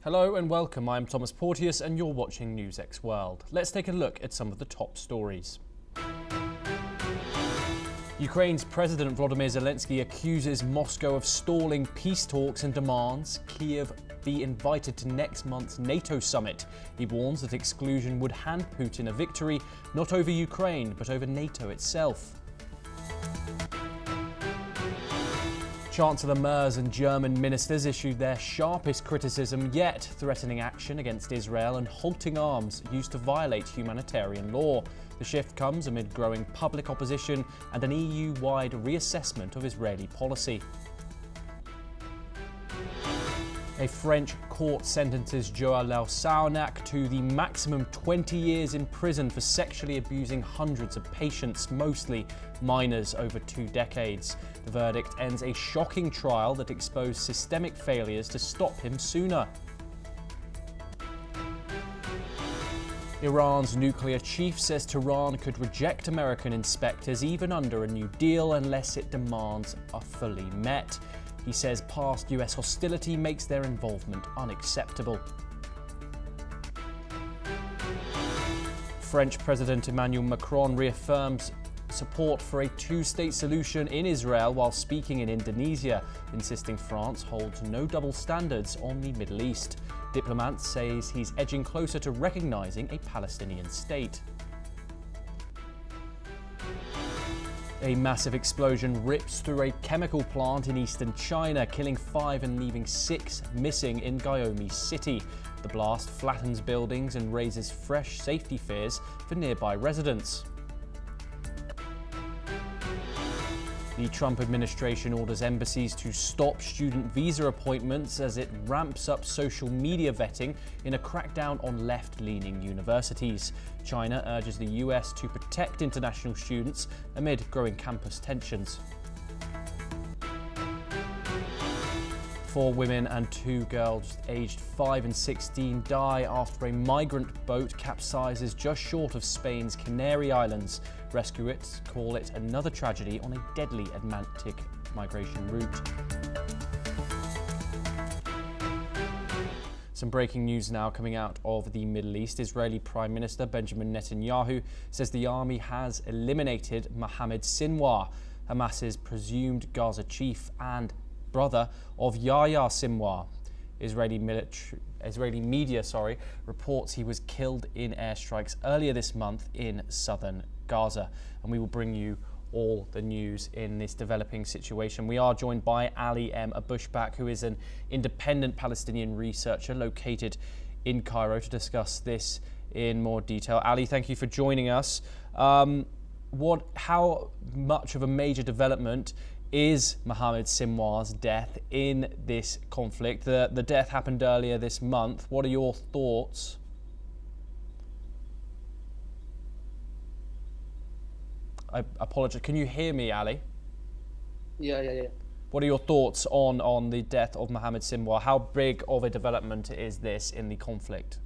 Hello and welcome, I'm Thomas Porteous and you're watching NewsX World. Let's take a look at some of the top stories. Ukraine's President Volodymyr Zelensky accuses Moscow of stalling peace talks and demands Kiev be invited to next month's NATO summit. He warns that exclusion would hand Putin a victory, not over Ukraine, but over NATO itself. Chancellor Merz and German ministers issued their sharpest criticism yet, threatening action against Israel and halting arms used to violate humanitarian law. The shift comes amid growing public opposition and an EU-wide reassessment of Israeli policy. A French court sentences Joël Sarnak to the maximum 20 years in prison for sexually abusing hundreds of patients, mostly minors, over 2 decades. The verdict ends a shocking trial that exposed systemic failures to stop him sooner. Iran's nuclear chief says Tehran could reject American inspectors even under a new deal unless its demands are fully met. He says past US hostility makes their involvement unacceptable. French President Emmanuel Macron reaffirms support for a two-state solution in Israel while speaking in Indonesia, insisting France holds no double standards on the Middle East. Diplomat says he's edging closer to recognizing a Palestinian state. A massive explosion rips through a chemical plant in eastern China, killing 5 and leaving 6 missing in Gyeonggi City. The blast flattens buildings and raises fresh safety fears for nearby residents. The Trump administration orders embassies to stop student visa appointments as it ramps up social media vetting in a crackdown on left-leaning universities. China urges the US to protect international students amid growing campus tensions. 4 women and 2 girls aged 5 and 16 die after a migrant boat capsizes just short of Spain's Canary Islands. Rescuers call it another tragedy on a deadly Atlantic migration route. Some breaking news now coming out of the Middle East. Israeli Prime Minister Benjamin Netanyahu says the army has eliminated Mohammed Sinwar, Hamas's presumed Gaza chief and brother of Yahya Sinwar. Israeli media reports he was killed in airstrikes earlier this month in southern Gaza. And we will bring you all the news in this developing situation. We are joined by Ali M. Abushbak, who is an independent Palestinian researcher located in Cairo, to discuss this in more detail. Ali, thank you for joining us. How much of a major development is Mohammed Sinwar's death in this conflict? The death happened earlier this month. What are your thoughts? I apologize. Can you hear me, Ali? Yeah. What are your thoughts on the death of Mohammed Sinwar? How big of a development is this in the conflict?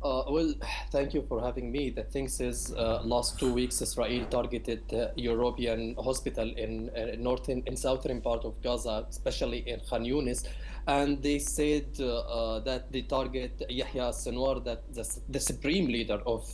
Well, thank you for having me. The thing is, last 2 weeks, Israel targeted European hospital in southern part of Gaza, especially in Khan Yunis, and they said that they target Yahya Sinwar, that the supreme leader of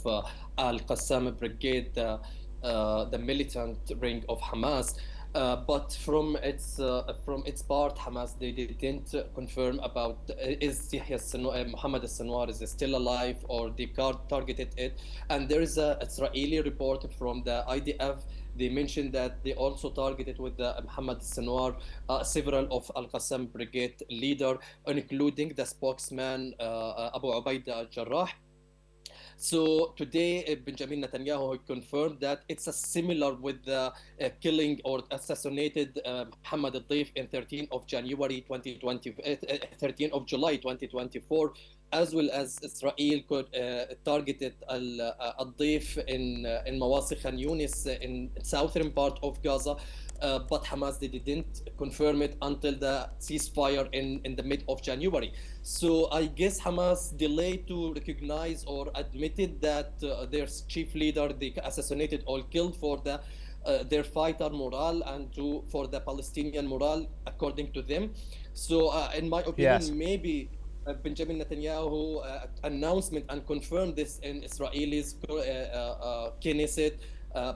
Al-Qassam Brigade, the militant ring of Hamas. But from its part, Hamas, they didn't confirm about is Yahya Sinwar, Mohammed Sinwar is still alive, or they targeted it. And there is an Israeli report from the IDF. They mentioned that they also targeted with the Mohammed Sinwar several of Al-Qassam Brigade leader, including the spokesman Abu Ubaida al-Jarrah. So today, Benjamin Netanyahu confirmed that it's a similar with the killing or assassinated Mohammed al-Dif in 13 of July 2024, as well as Israel could targeted al-Dif in Mawasi Khan Yunis in southern part of Gaza. But Hamas, they didn't confirm it until the ceasefire in the mid of January. So I guess Hamas delayed to recognize or admitted that their chief leader, they assassinated or killed for the their fighter morale and for the Palestinian morale, according to them. So, in my Yes. opinion, maybe Benjamin Netanyahu announcement and confirmed this in Israelis Knesset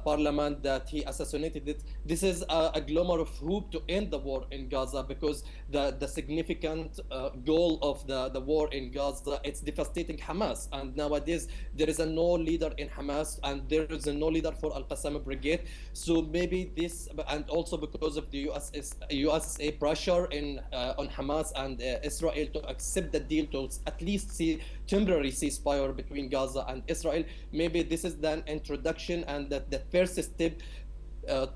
parliament that he assassinated it. This is a glimmer of hope to end the war in Gaza, because the significant goal of the war in Gaza, it's devastating Hamas. And nowadays there is a no leader in Hamas, and there is a no leader for Al-Qassam brigade. So maybe this, and also because of the USA pressure on Hamas and Israel to accept the deal to at least see temporary ceasefire between Gaza and Israel. Maybe this is the introduction and the first step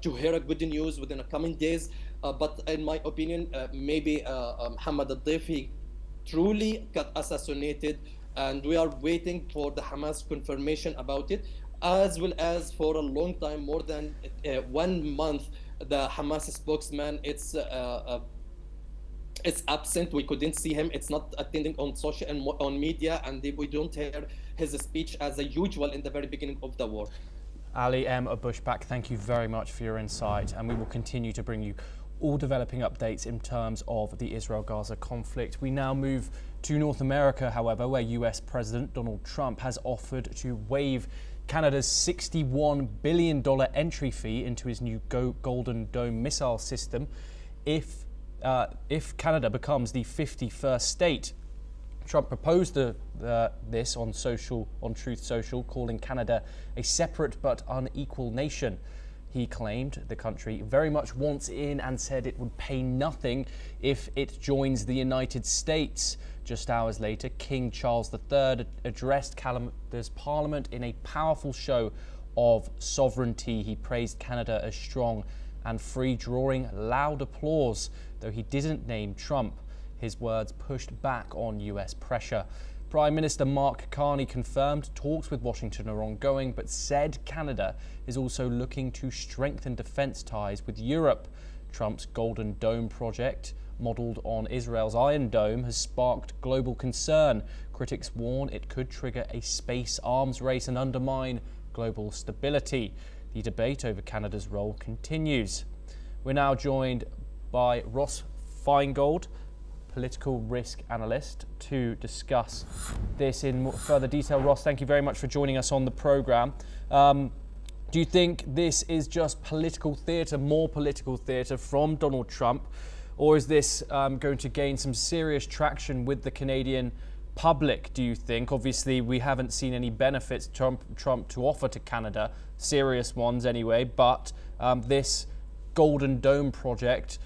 to hear a good news within the coming days. But in my opinion, maybe Mohammed al-Deif truly got assassinated, and we are waiting for the Hamas confirmation about it, as well as for a long time, more than 1 month, the Hamas spokesman, it's absent. We couldn't see him. It's not attending on social and on media, and we don't hear his speech as usual in the very beginning of the war. Ali M. Bushback, thank you very much for your insight, and we will continue to bring you all developing updates in terms of the Israel-Gaza conflict. We now move to North America, however, where US President Donald Trump has offered to waive Canada's $61 billion entry fee into his new Golden Dome missile system if Canada becomes the 51st state. Trump proposed this on Truth Social, calling Canada a separate but unequal nation. He claimed the country very much wants in and said it would pay nothing if it joins the United States. Just hours later, King Charles III addressed Canada's parliament in a powerful show of sovereignty. He praised Canada as strong and free, drawing loud applause, though he didn't name Trump. His words pushed back on US pressure. Prime Minister Mark Carney confirmed talks with Washington are ongoing, but said Canada is also looking to strengthen defense ties with Europe. Trump's Golden Dome project, modeled on Israel's Iron Dome, has sparked global concern. Critics warn it could trigger a space arms race and undermine global stability. The debate over Canada's role continues. We're now joined by Ross Feingold, political risk analyst, to discuss this in further detail. Ross, thank you very much for joining us on the programme. Do you think this is just political theatre, more political theatre from Donald Trump, or is this going to gain some serious traction with the Canadian public, do you think? Obviously, we haven't seen any benefits Trump to offer to Canada, serious ones anyway, but this Golden Dome project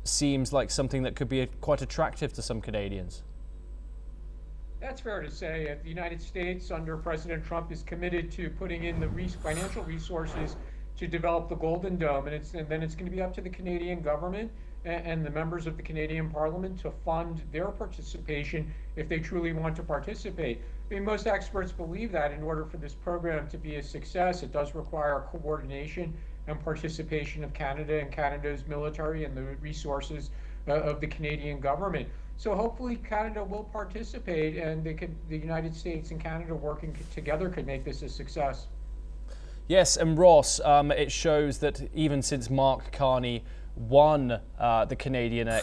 seems like something that could be quite attractive to some Canadians. That's fair to say. The United States under President Trump is committed to putting in the financial resources to develop the Golden Dome, and then it's going to be up to the Canadian government and the members of the Canadian Parliament to fund their participation if they truly want to participate. I mean, most experts believe that in order for this program to be a success, it does require coordination and participation of Canada and Canada's military and the resources of the Canadian government. So hopefully Canada will participate, and the United States and Canada working together could make this a success. Yes, and Ross, it shows that even since Mark Carney won the Canadian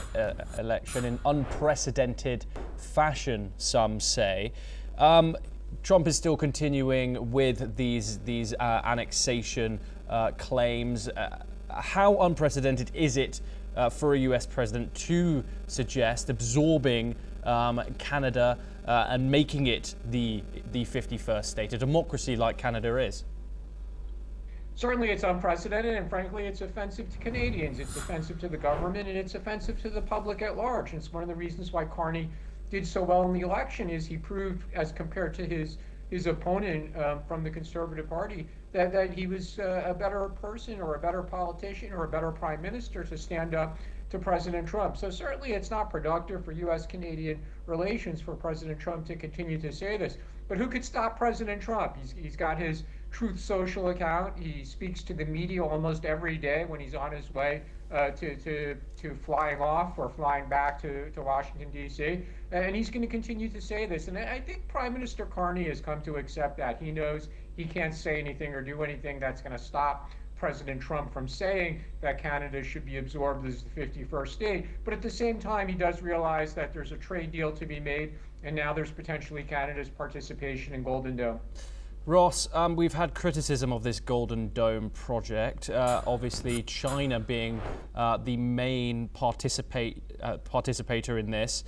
election in unprecedented fashion, some say, Trump is still continuing with these annexation claims. How unprecedented is it for a US president to suggest absorbing Canada and making it the 51st state, a democracy like Canada is? Certainly it's unprecedented, and frankly it's offensive to Canadians, it's offensive to the government, and it's offensive to the public at large. And it's one of the reasons why Carney did so well in the election, is he proved, as compared to his opponent from the Conservative Party, that he was a better person or a better politician or a better prime minister to stand up to President Trump. So certainly it's not productive for US-Canadian relations for President Trump to continue to say this. But who could stop President Trump? He's got his Truth Social account. He speaks to the media almost every day when he's on his way to flying off or flying back to Washington, D.C. And he's going to continue to say this. And I think Prime Minister Carney has come to accept that. He knows he can't say anything or do anything that's going to stop President Trump from saying that Canada should be absorbed as the 51st state. But at the same time, he does realize that there's a trade deal to be made, and now there's potentially Canada's participation in Golden Dome. Ross, we've had criticism of this Golden Dome project, obviously China being the main participator in this.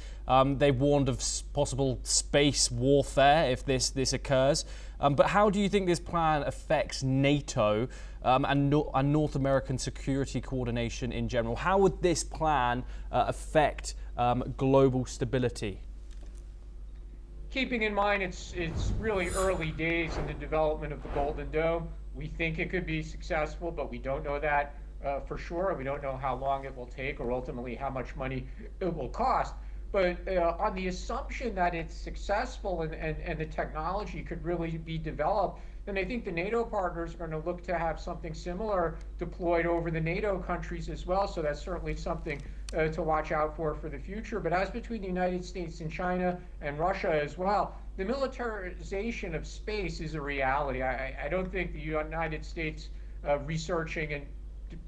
They've warned of possible space warfare if this occurs. But how do you think this plan affects NATO and North American security coordination in general? How would this plan affect global stability? Keeping in mind it's really early days in the development of the Golden Dome. We think it could be successful, but we don't know that for sure. We don't know how long it will take or ultimately how much money it will cost. But on the assumption that it's successful and the technology could really be developed, then I think the NATO partners are going to look to have something similar deployed over the NATO countries as well. So that's certainly something to watch out for the future. But as between the United States and China and Russia as well, the militarization of space is a reality. I don't think the United States researching and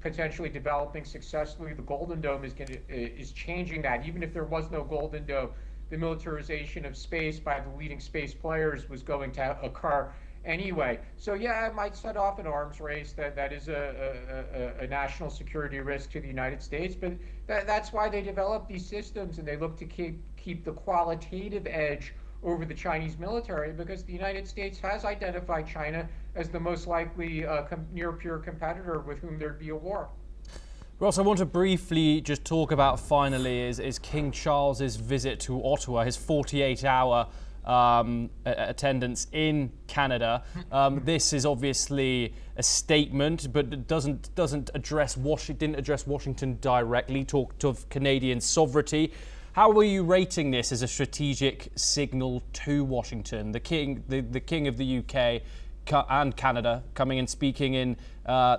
potentially developing successfully the Golden Dome is changing that. Even if there was no Golden Dome, the militarization of space by the leading space players was going to occur anyway. So yeah, it might set off an arms race that is a national security risk to the United States, but that's why they develop these systems, and they look to keep the qualitative edge over the Chinese military, because the United States has identified China as the most likely near-peer competitor with whom there'd be a war. Ross, I want to briefly just talk about finally is King Charles's visit to Ottawa, his 48-hour attendance in Canada. This is obviously a statement, but it didn't address Washington directly. Talked of Canadian sovereignty. How are you rating this as a strategic signal to Washington? The king of the UK and Canada coming and speaking in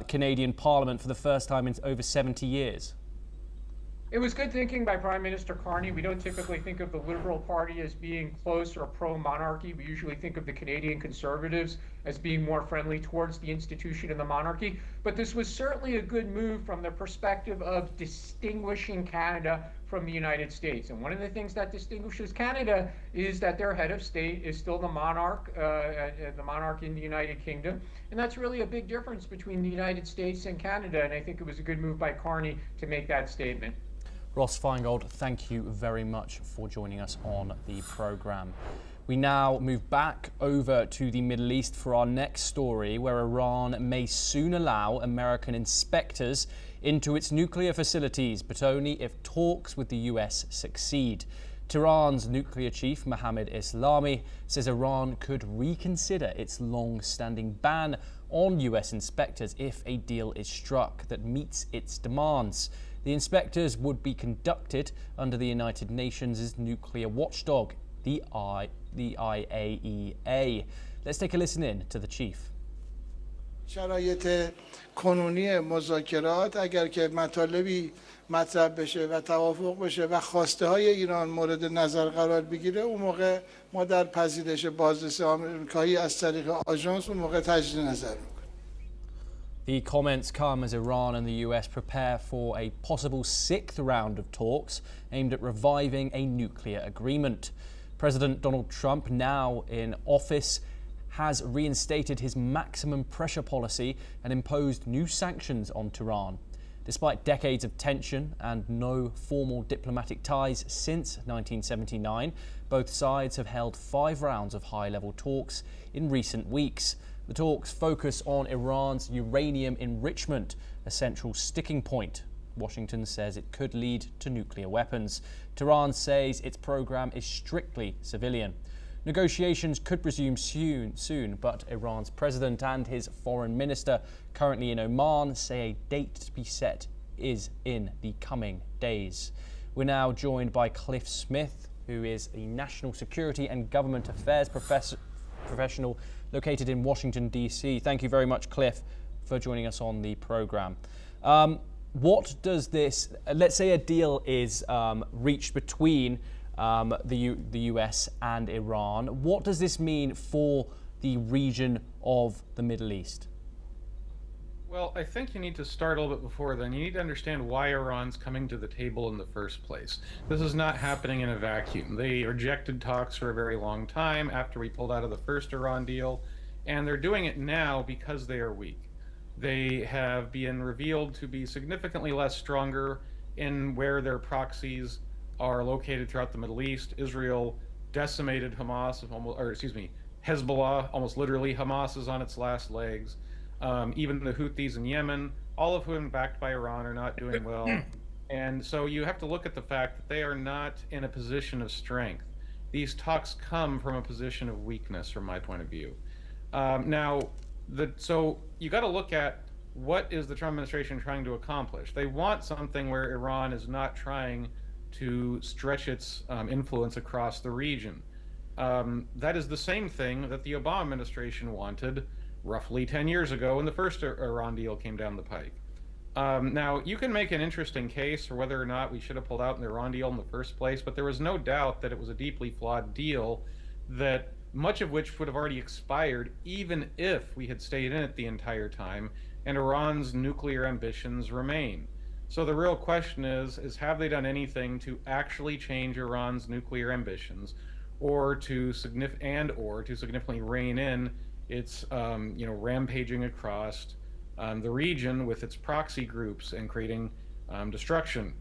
Canadian Parliament for the first time in over 70 years. It was good thinking by Prime Minister Carney. We don't typically think of the Liberal Party as being close or pro-monarchy. We usually think of the Canadian Conservatives as being more friendly towards the institution and the monarchy. But this was certainly a good move from the perspective of distinguishing Canada from the United States. And one of the things that distinguishes Canada is that their head of state is still the monarch in the United Kingdom. And that's really a big difference between the United States and Canada. And I think it was a good move by Carney to make that statement. Ross Feingold, thank you very much for joining us on the programme. We now move back over to the Middle East for our next story, where Iran may soon allow American inspectors into its nuclear facilities, but only if talks with the US succeed. Tehran's nuclear chief, Mohammad Islami, says Iran could reconsider its long-standing ban on US inspectors if a deal is struck that meets its demands. The inspectors would be conducted under the United Nations' nuclear watchdog, the IAEA. Let's take a listen in to the chief. شرایط کنونی مذاکرات اگر که مطالبی مطرح بشه و توافق بشه و خواسته های ایران مورد نظر قرار بگیره، اون موقع ما در پذیرش بازرسی آمریکایی از طریق آژانس اون موقع تجدید نظر میکنیم. The comments come as Iran and the US prepare for a possible sixth round of talks aimed at reviving a nuclear agreement. President Donald Trump, now in office, has reinstated his maximum pressure policy and imposed new sanctions on Tehran. Despite decades of tension and no formal diplomatic ties since 1979, both sides have held 5 rounds of high-level talks in recent weeks. The talks focus on Iran's uranium enrichment, a central sticking point. Washington says it could lead to nuclear weapons. Tehran says its program is strictly civilian. Negotiations could resume soon, but Iran's president and his foreign minister, currently in Oman, say a date to be set is in the coming days. We're now joined by Cliff Smith, who is a national security and government affairs professional located in Washington, D.C. Thank you very much, Cliff, for joining us on the program. What does this, let's say a deal is reached between the US and Iran, what does this mean for the region of the Middle East? Well, I think you need to start a little bit before then. You need to understand why Iran's coming to the table in the first place. This is not happening in a vacuum. They rejected talks for a very long time after we pulled out of the first Iran deal, and they're doing it now because they are weak. They have been revealed to be significantly less stronger in where their proxies are located throughout the Middle East. Israel decimated Hamas, Hezbollah, almost literally. Hamas is on its last legs. Even the Houthis in Yemen, all of whom backed by Iran, are not doing well. And so you have to look at the fact that they are not in a position of strength. These talks come from a position of weakness, from my point of view. So you got to look at what is the Trump administration trying to accomplish. They want something where Iran is not trying to stretch its influence across the region. That is the same thing that the Obama administration wanted roughly 10 years ago when the first Iran deal came down the pike. Now, you can make an interesting case for whether or not we should have pulled out in the Iran deal in the first place, but there was no doubt that it was a deeply flawed deal, that much of which would have already expired even if we had stayed in it the entire time, and Iran's nuclear ambitions remain. So the real question is have they done anything to actually change Iran's nuclear ambitions, or to significantly rein in its rampaging across the region with its proxy groups and creating destruction.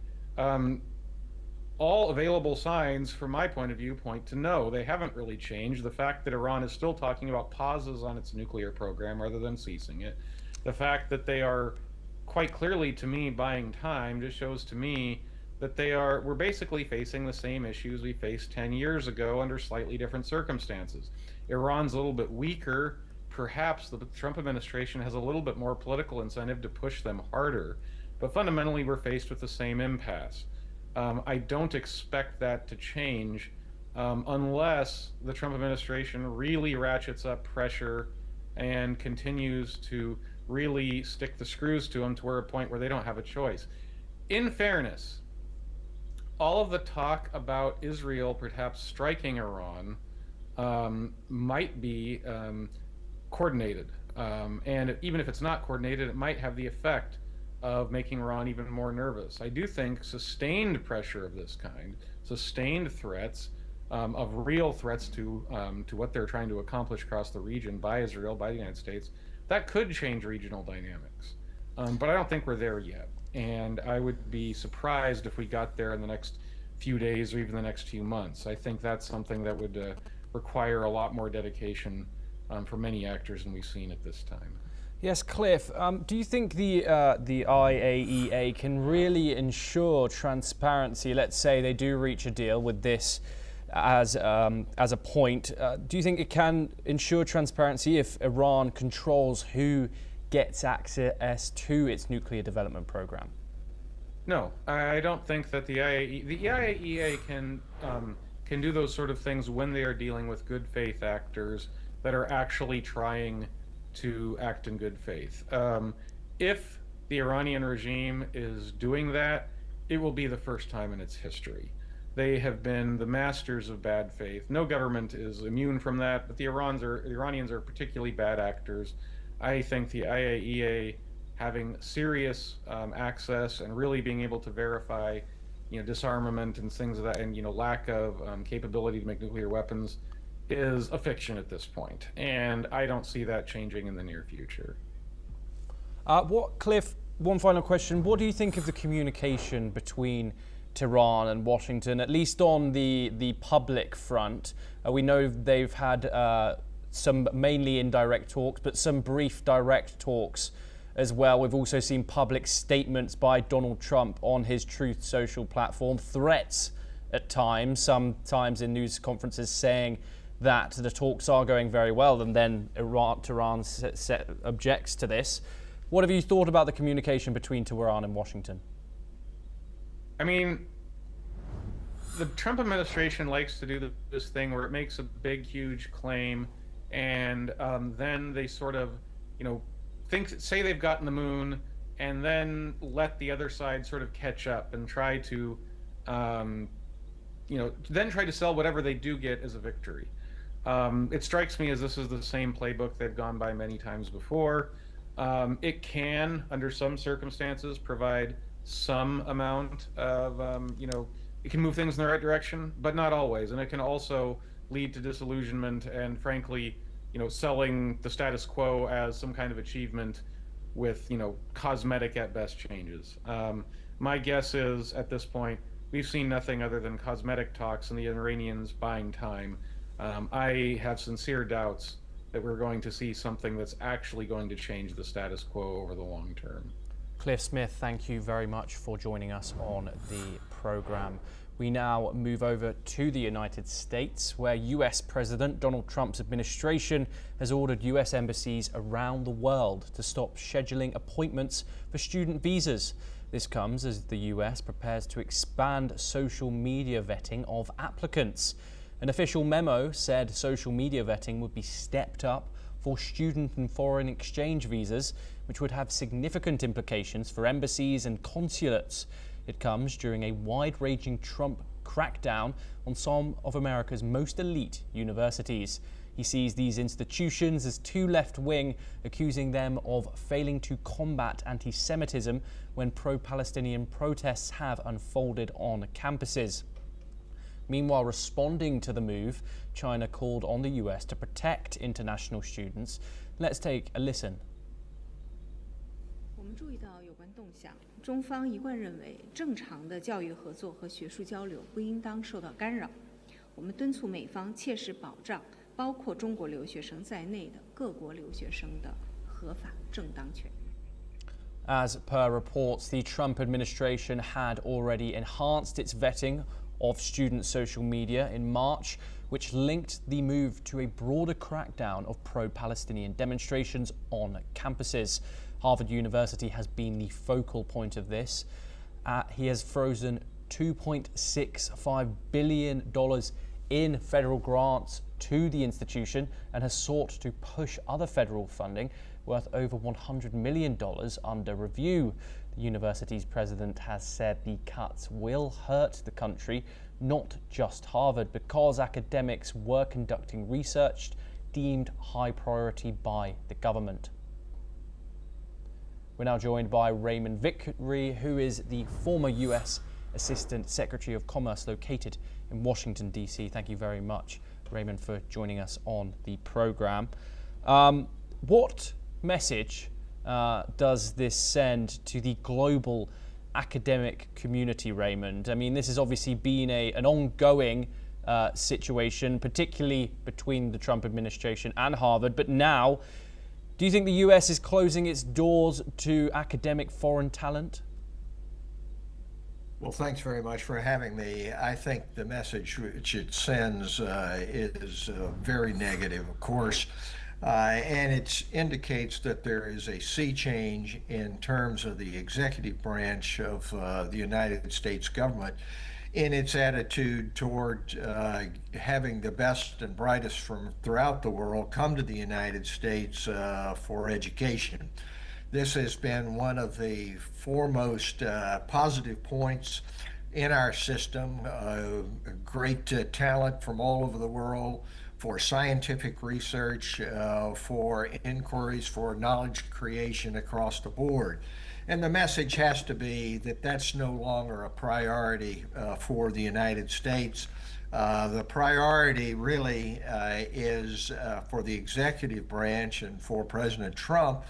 All available signs, from my point of view, point to no. They haven't really changed. The fact that Iran is still talking about pauses on its nuclear program rather than ceasing it, the fact that they are quite clearly, to me, buying time, just shows to me that we're basically facing the same issues we faced 10 years ago under slightly different circumstances. Iran's a little bit weaker. Perhaps the Trump administration has a little bit more political incentive to push them harder, but fundamentally we're faced with the same impasse. I don't expect that to change unless the Trump administration really ratchets up pressure and continues to really stick the screws to them to a point where they don't have a choice. In fairness, all of the talk about Israel perhaps striking Iran might be coordinated. And even if it's not coordinated, it might have the effect of making Iran even more nervous. I do think sustained pressure of this kind, sustained threats of real threats to what they're trying to accomplish across the region by Israel, by the United States, that could change regional dynamics. But I don't think we're there yet. And I would be surprised if we got there in the next few days or even the next few months. I think that's something that would require a lot more dedication for many actors than we've seen at this time. Yes, Cliff, do you think the IAEA can really ensure transparency? Let's say they do reach a deal with this as a point. Do you think it can ensure transparency if Iran controls who gets access to its nuclear development program? No, I don't think that the IAEA can do those sort of things when they are dealing with good faith actors that are actually trying to act in good faith. If the Iranian regime is doing that, it will be the first time in its history. They have been the masters of bad faith. No government is immune from that, but the Iranians are particularly bad actors. I think the IAEA having serious access and really being able to verify, disarmament and things of that, and lack of capability to make nuclear weapons is a fiction at this point, and I don't see that changing in the near future. Cliff, one final question. What do you think of the communication between Tehran and Washington, at least on the public front? We know they've had some mainly indirect talks, but some brief direct talks as well. We've also seen public statements by Donald Trump on his Truth Social platform, threats at times, sometimes in news conferences saying that the talks are going very well, and then Tehran objects to this. What have you thought about the communication between Tehran and Washington? I mean, the Trump administration likes to do this thing where it makes a big, huge claim, and then they sort of, say they've gotten the moon, and then let the other side sort of catch up and try to, then try to sell whatever they do get as a victory. It strikes me as this is the same playbook they've gone by many times before. It can, under some circumstances, provide some amount of, it can move things in the right direction, but not always. And it can also lead to disillusionment and, frankly, selling the status quo as some kind of achievement with, cosmetic at best changes. My guess is, at this point, we've seen nothing other than cosmetic talks and the Iranians buying time. I have sincere doubts that we're going to see something that's actually going to change the status quo over the long term. Cliff Smith, thank you very much for joining us on the program. We now move over to the United States, where US President Donald Trump's administration has ordered US embassies around the world to stop scheduling appointments for student visas. This comes as the US prepares to expand social media vetting of applicants. An official memo said social media vetting would be stepped up for student and foreign exchange visas, which would have significant implications for embassies and consulates. It comes during a wide-ranging Trump crackdown on some of America's most elite universities. He sees these institutions as too left-wing, accusing them of failing to combat anti-Semitism when pro-Palestinian protests have unfolded on campuses. Meanwhile, responding to the move, China called on the US to protect international students. Let's take a listen. 我们注意到有关动向，中方一贯认为，正常的教育合作和学术交流不应当受到干扰。我们敦促美方切实保障包括中国留学生在内的各国留学生的合法正当权。 As per reports, the Trump administration had already enhanced its vetting of student social media in March, which linked the move to a broader crackdown of pro-Palestinian demonstrations on campuses. Harvard University has been the focal point of this. He has frozen $2.65 billion in federal grants to the institution and has sought to push other federal funding worth over $100 million under review. The university's president has said the cuts will hurt the country, not just Harvard, because academics were conducting research deemed high priority by the government. We're now joined by Raymond Vickery, who is the former US Assistant Secretary of Commerce located in Washington, D.C. Thank you very much, Raymond, for joining us on the program. What message does this send to the global academic community, Raymond? I mean, this has obviously been an ongoing situation, particularly between the Trump administration and Harvard, but now, do you think the US is closing its doors to academic foreign talent? Well, thanks very much for having me. I think the message which it sends is very negative, of course. And it indicates that there is a sea change in terms of the executive branch of the United States government in its attitude toward having the best and brightest from throughout the world come to the United States for education. This has been one of the foremost positive points in our system. Great talent from all over the world for scientific research, for inquiries, for knowledge creation across the board. And the message has to be that that's no longer a priority for the United States. The priority really is for the executive branch and for President Trump,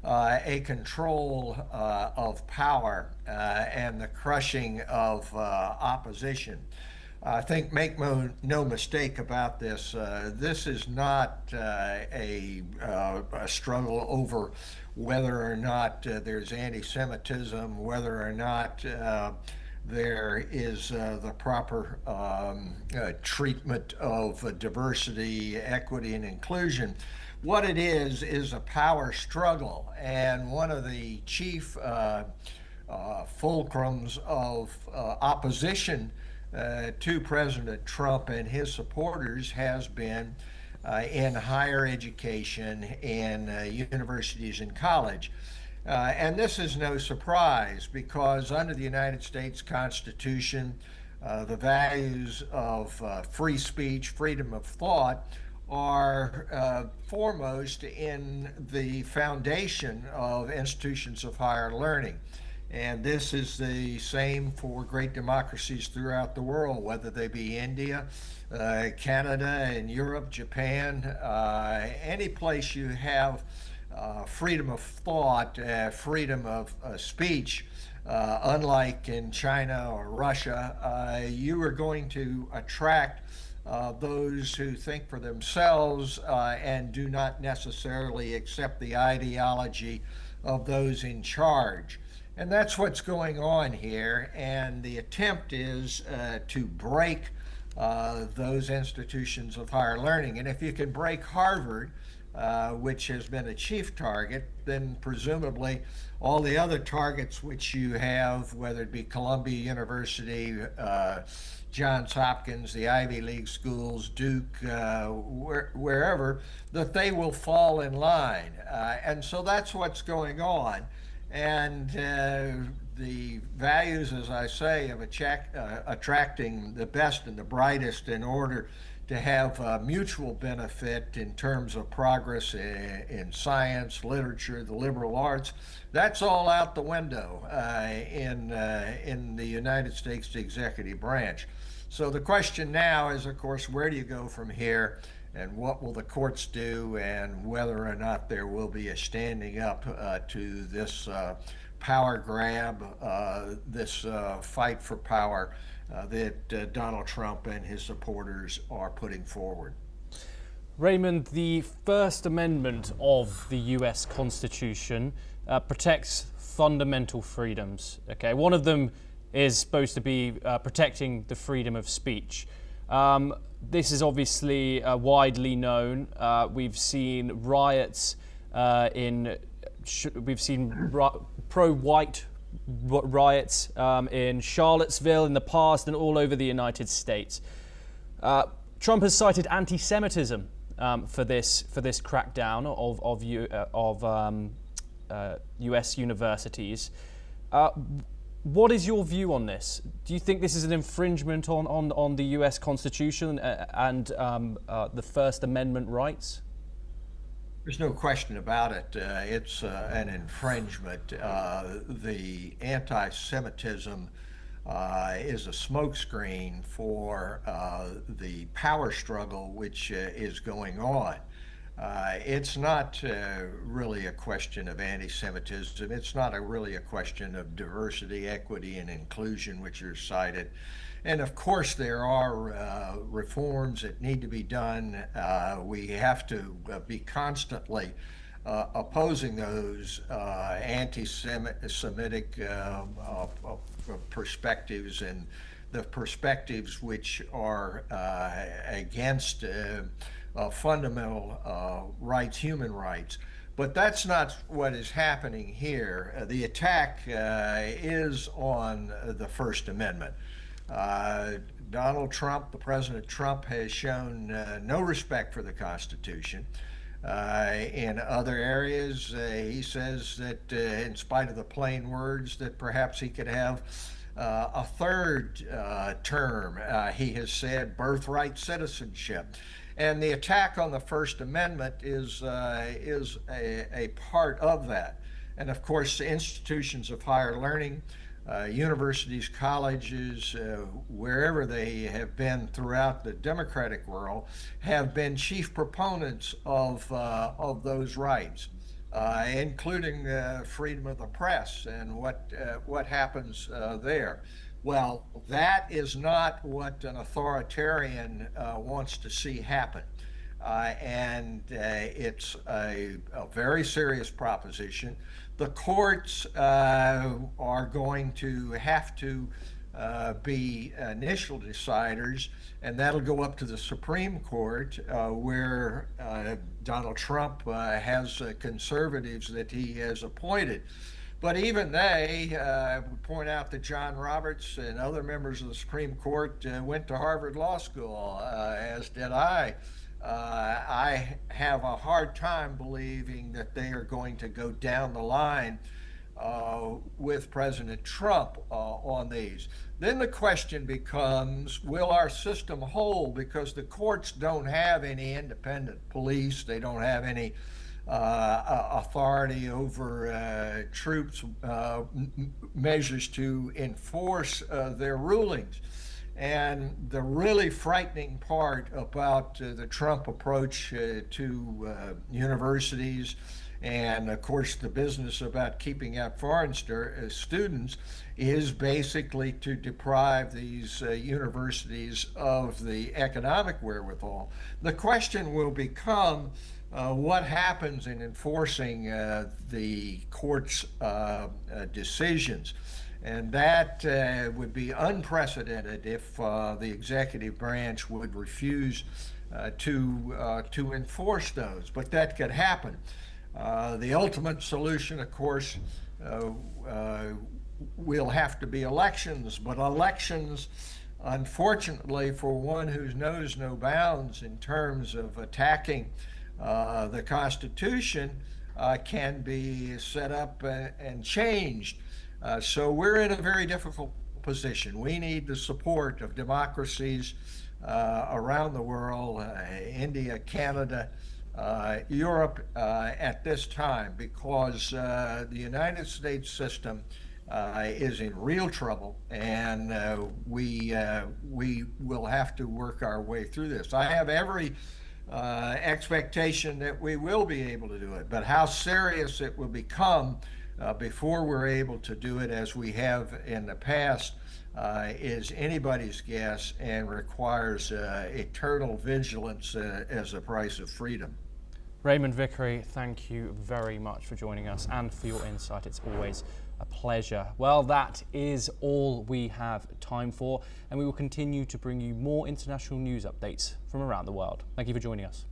a control of power and the crushing of opposition. I think make no mistake about this. This is not a struggle over whether or not there's anti-Semitism, whether or not there is the proper treatment of diversity, equity, and inclusion. What it is a power struggle, and one of the chief fulcrums of opposition to President Trump and his supporters has been in higher education and universities and college. And this is no surprise, because under the United States Constitution, the values of free speech, freedom of thought, are foremost in the foundation of institutions of higher learning. And this is the same for great democracies throughout the world, whether they be India, Canada, and Europe, Japan, any place you have freedom of thought, freedom of speech, unlike in China or Russia, you are going to attract those who think for themselves and do not necessarily accept the ideology of those in charge. And that's what's going on here. And the attempt is to break those institutions of higher learning. And if you can break Harvard, which has been a chief target, then presumably all the other targets which you have, whether it be Columbia University, Johns Hopkins, the Ivy League schools, Duke, wherever, that they will fall in line. And so that's what's going on. And the values, as I say, of attracting the best and the brightest in order to have mutual benefit in terms of progress in science, literature, the liberal arts, that's all out the window in the United States executive branch. So the question now is, of course, where do you go from here? And what will the courts do, and whether or not there will be a standing up to this power grab, this fight for power that Donald Trump and his supporters are putting forward. Raymond, the First Amendment of the US Constitution protects fundamental freedoms. Okay, one of them is supposed to be protecting the freedom of speech. This is obviously widely known. We've seen riots we've seen pro-white riots in Charlottesville in the past and all over the United States. Trump has cited anti-Semitism for this crackdown of U.S. universities. What is your view on this? Do you think this is an infringement on the U.S. Constitution and the First Amendment rights? There's no question about it. It's an infringement. The anti-Semitism is a smokescreen for the power struggle which is going on. It's not really a question of anti-Semitism. It's not really a question of diversity, equity, and inclusion, which are cited. And of course, there are reforms that need to be done. We have to be constantly opposing those anti-Semitic perspectives and the perspectives which are against fundamental rights, human rights. But that's not what is happening here. The attack is on the First Amendment. Donald Trump, the President Trump, has shown no respect for the Constitution. In other areas, he says that in spite of the plain words, that perhaps he could have a third term. He has said birthright citizenship. And the attack on the First Amendment is a part of that. And of course, institutions of higher learning, universities, colleges, wherever they have been throughout the democratic world, have been chief proponents of those rights, including freedom of the press and what happens there. Well, that is not what an authoritarian wants to see happen. And it's a very serious proposition. The courts are going to have to be initial deciders, and that'll go up to the Supreme Court, where Donald Trump has conservatives that he has appointed. But even they point out that John Roberts and other members of the Supreme Court went to Harvard Law School, as did I. I have a hard time believing that they are going to go down the line with President Trump on these. Then the question becomes, will our system hold? Because the courts don't have any independent police. They don't have any authority over troops, measures to enforce their rulings. And the really frightening part about the Trump approach to universities, and of course the business about keeping out foreign students, is basically to deprive these universities of the economic wherewithal. The question will become, what happens in enforcing the court's decisions? And that would be unprecedented if the executive branch would refuse to enforce those. But that could happen. The ultimate solution, of course, will have to be elections. But elections, unfortunately, for one who knows no bounds in terms of attacking the Constitution, can be set up and changed. So we're in a very difficult position. We need the support of democracies around the world, India, Canada, Europe at this time, because the United States system is in real trouble, and we will have to work our way through this. I have every expectation that we will be able to do it, but how serious it will become before we're able to do it as we have in the past is anybody's guess, and requires eternal vigilance as the price of freedom. Raymond Vickery, thank you very much for joining us and for your insight. It's always a pleasure. Well, that is all we have time for, and we will continue to bring you more international news updates from around the world. Thank you for joining us.